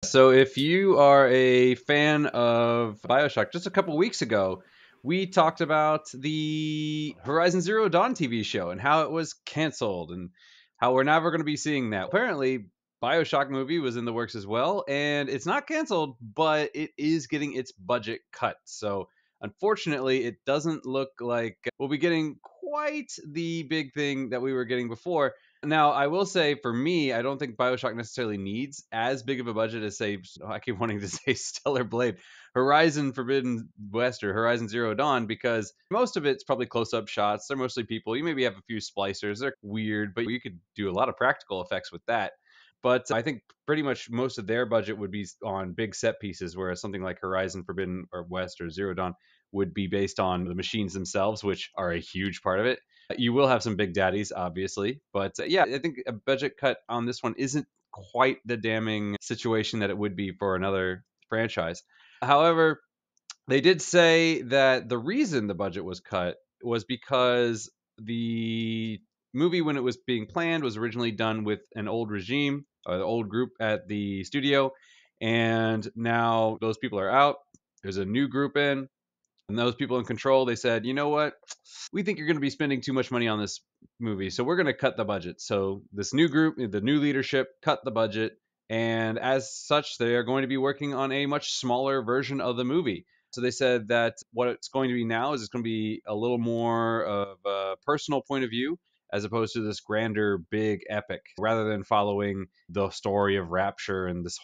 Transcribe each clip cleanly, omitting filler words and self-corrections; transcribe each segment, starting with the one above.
So if you are a fan of Bioshock, just a couple weeks ago, we talked about the Horizon Zero Dawn TV show and how it was canceled and how we're never going to be seeing that. Apparently, Bioshock movie was in the works as well, and it's not canceled, but it is getting its budget cut. So unfortunately, it doesn't look like we'll be getting quite the big thing that we were getting before. Now, I will say for me, I don't think BioShock necessarily needs as big of a budget as, say, I keep wanting to say Stellar Blade, Horizon Forbidden West or Horizon Zero Dawn, because most of it's probably close up shots. They're mostly people. You maybe have a few splicers. They're weird, but you could do a lot of practical effects with that. But I think pretty much most of their budget would be on big set pieces, whereas something like Horizon Forbidden or West or Zero Dawn would be based on the machines themselves, which are a huge part of it. You will have some big daddies, obviously, but yeah, I think a budget cut on this one isn't quite the damning situation that it would be for another franchise. However, they did say that the reason the budget was cut was because the movie, when it was being planned, was originally done with an old regime or the old group at the studio, and now those people are out. There's a new group in, and those people in control, they said, you know what? We think you're going to be spending too much money on this movie, so we're going to cut the budget. So this new group, the new leadership, cut the budget, and as such, they are going to be working on a much smaller version of the movie. So they said that what it's going to be now is it's going to be a little more of a personal point of view as opposed to this grander, big epic, rather than following the story of Rapture and the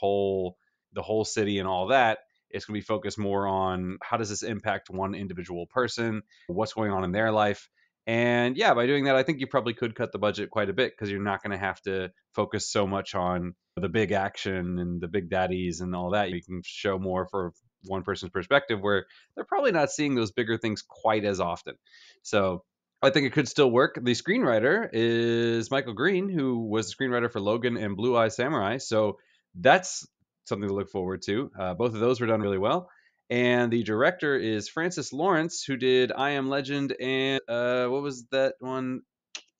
whole city and all that. It's going to be focused more on how does this impact one individual person, what's going on in their life. And yeah, by doing that, I think you probably could cut the budget quite a bit because you're not going to have to focus so much on the big action and the big daddies and all that. You can show more for one person's perspective where they're probably not seeing those bigger things quite as often. So I think it could still work. The screenwriter is Michael Green, who was the screenwriter for Logan and Blue Eye Samurai. So that's something to look forward to. Both of those were done really well. And the director is Francis Lawrence, who did I Am Legend and what was that one?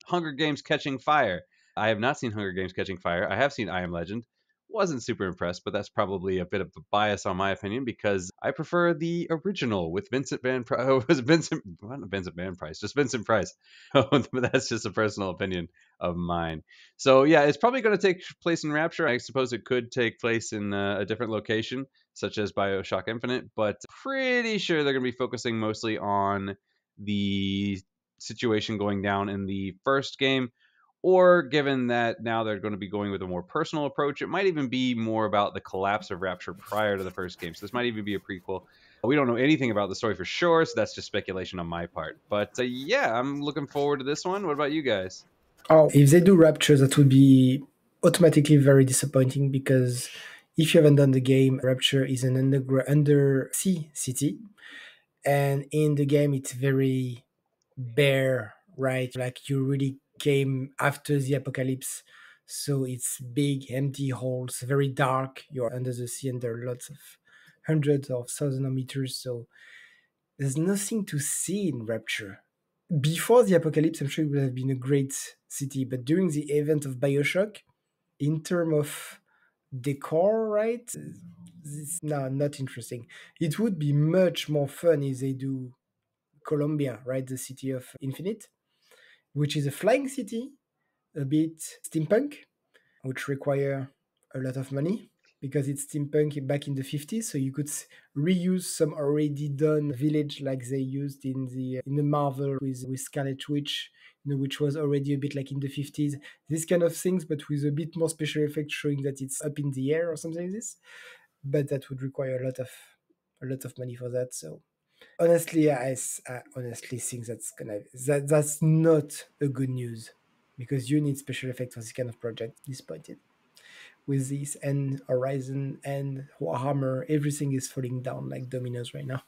Hunger Games Catching Fire. I have not seen Hunger Games Catching Fire. I have seen I Am Legend. Wasn't super impressed, but that's probably a bit of a bias on my opinion because I prefer the original with Vincent Van Price. Oh, was Vincent? Not Vincent Van Price, just Vincent Price. But that's just a personal opinion of mine. So yeah, it's probably going to take place in Rapture. I suppose it could take place in a different location, such as Bioshock Infinite, but pretty sure they're going to be focusing mostly on the situation going down in the first game, or given that now they're going to be going with a more personal approach, it might even be more about the collapse of Rapture prior to the first game. So this might even be a prequel. We don't know anything about the story for sure, so that's just speculation on my part. But yeah, I'm looking forward to this one. What about you guys? Oh, if they do Rapture, that would be automatically very disappointing because if you haven't done the game, Rapture is an undersea city, and in the game it's very bare, right? Like you really came after the apocalypse, so it's big, empty holes, very dark. You're under the sea, and there are lots of hundreds of thousands of meters, so there's nothing to see in Rapture. Before the apocalypse, I'm sure it would have been a great city, but during the event of Bioshock, in terms of decor, right, it's not interesting. It would be much more fun if they do Columbia, right, the city of Infinite, which is a flying city, a bit steampunk, which require a lot of money because it's steampunk back in the 50s, so you could reuse some already done village like they used in the Marvel with Scarlet Witch, which was already a bit like in the 50s. These kind of things, but with a bit more special effects showing that it's up in the air or something like this. But that would require a lot of money for that. So honestly, I honestly think that's not a good news because you need special effects for this kind of project. Disappointed with this and Horizon and Warhammer, everything is falling down like dominoes right now.